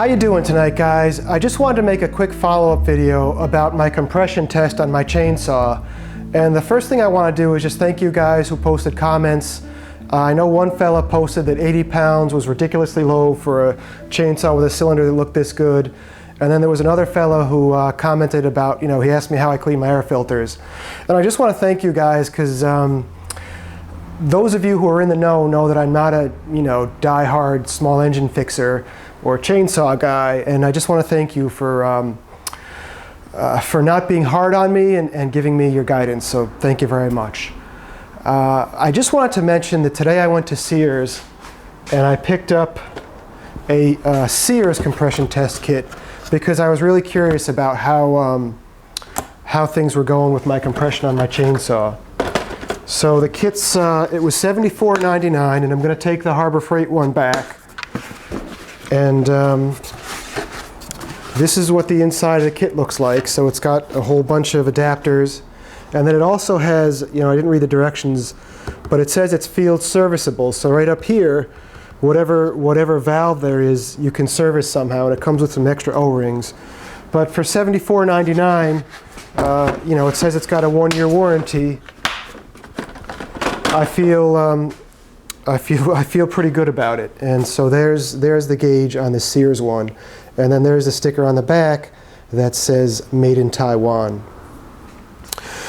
How you doing tonight, guys? I just wanted to make a quick follow-up video about my compression test on my chainsaw. And the first thing I want to do is just thank you guys who posted comments. I know one fella posted that 80 pounds was ridiculously low for a chainsaw with a cylinder that looked this good. And then there was another fella who commented about, he asked me how I clean my air filters. And I just want to thank you guys because those of you who are in the know that I'm not a, die-hard small engine fixer or chainsaw guy. And I just want to thank you for not being hard on me and giving me your guidance. So thank you very much. I just wanted to mention that today I went to Sears and I picked up a Sears compression test kit because I was really curious about how things were going with my compression on my chainsaw. So the kit's, it was $74.99, and I'm going to take the Harbor Freight one back. And this is what the inside of the kit looks like. So it's got a whole bunch of adapters. And then it also has, I didn't read the directions, but it says it's field serviceable. So right up here, whatever valve there is, you can service somehow, and it comes with some extra O-rings. But for $74.99, it says it's got a 1-year warranty. I feel pretty good about it. And so there's the gauge on the Sears one, and then there's a sticker on the back that says Made in Taiwan.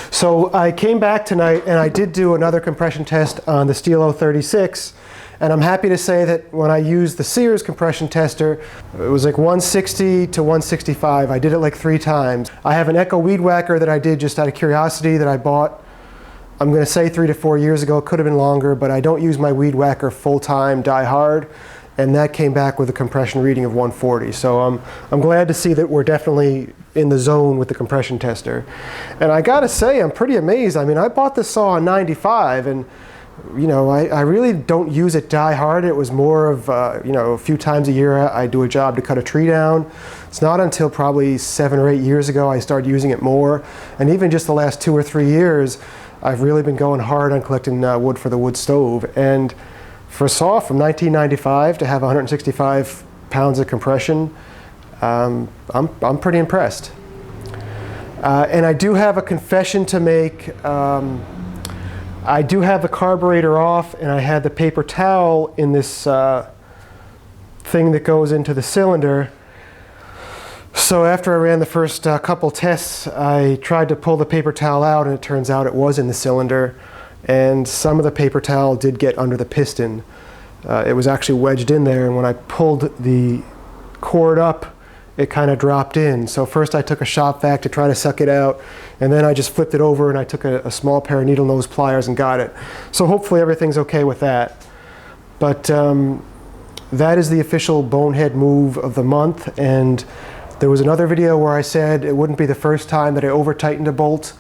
So I came back tonight and I did do another compression test on the Steel 036, and I'm happy to say that when I used the Sears compression tester, it was like 160 to 165. I did it like 3 times. I have an Echo weed whacker that I did just out of curiosity that I bought, I'm going to say 3 to 4 years ago. It could have been longer, but I don't use my weed whacker full-time, die-hard, and that came back with a compression reading of 140. So I'm glad to see that we're definitely in the zone with the compression tester. And I gotta say, I'm pretty amazed. I mean, I bought this saw in '95, and I really don't use it die-hard. It was more of, a few times a year I do a job to cut a tree down. It's not until probably 7 or 8 years ago I started using it more. And even just the last 2 or 3 years, I've really been going hard on collecting wood for the wood stove. And for a saw from 1995 to have 165 pounds of compression, I'm pretty impressed. And I do have a confession to make. I do have the carburetor off, and I had the paper towel in this thing that goes into the cylinder. So after I ran the first couple tests, I tried to pull the paper towel out, and it turns out it was in the cylinder. And some of the paper towel did get under the piston. It was actually wedged in there, and when I pulled the cord up, it kind of dropped in. So first I took a shop vac to try to suck it out, and then I just flipped it over and I took a small pair of needle nose pliers and got it. So hopefully everything's okay with that. But that is the official bonehead move of the month. And there was another video where I said it wouldn't be the first time that I over-tightened a bolt.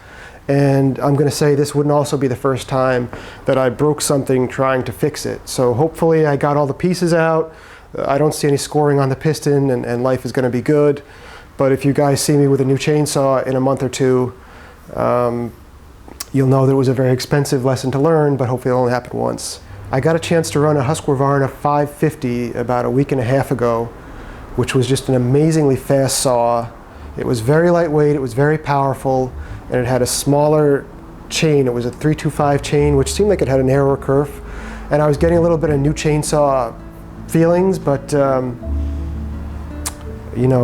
And I'm going to say this wouldn't also be the first time that I broke something trying to fix it. So hopefully I got all the pieces out. I don't see any scoring on the piston, and life is going to be good. But if you guys see me with a new chainsaw in a month or two, you'll know that it was a very expensive lesson to learn, but hopefully it'll only happen once. I got a chance to run a Husqvarna 550 about a week and a half ago, which was just an amazingly fast saw. It was very lightweight, it was very powerful, and it had a smaller chain. It was a 325 chain, which seemed like it had a narrower kerf. And I was getting a little bit of new chainsaw feelings, but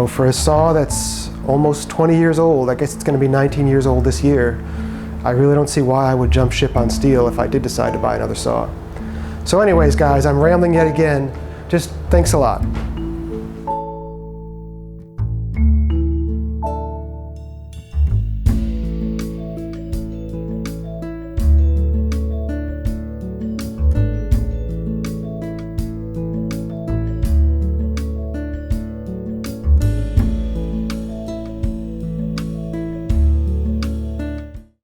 for a saw that's almost 20 years old, I guess it's going to be 19 years old this year, I really don't see why I would jump ship on steel if I did decide to buy another saw. So anyways, guys, I'm rambling yet again. Just thanks a lot.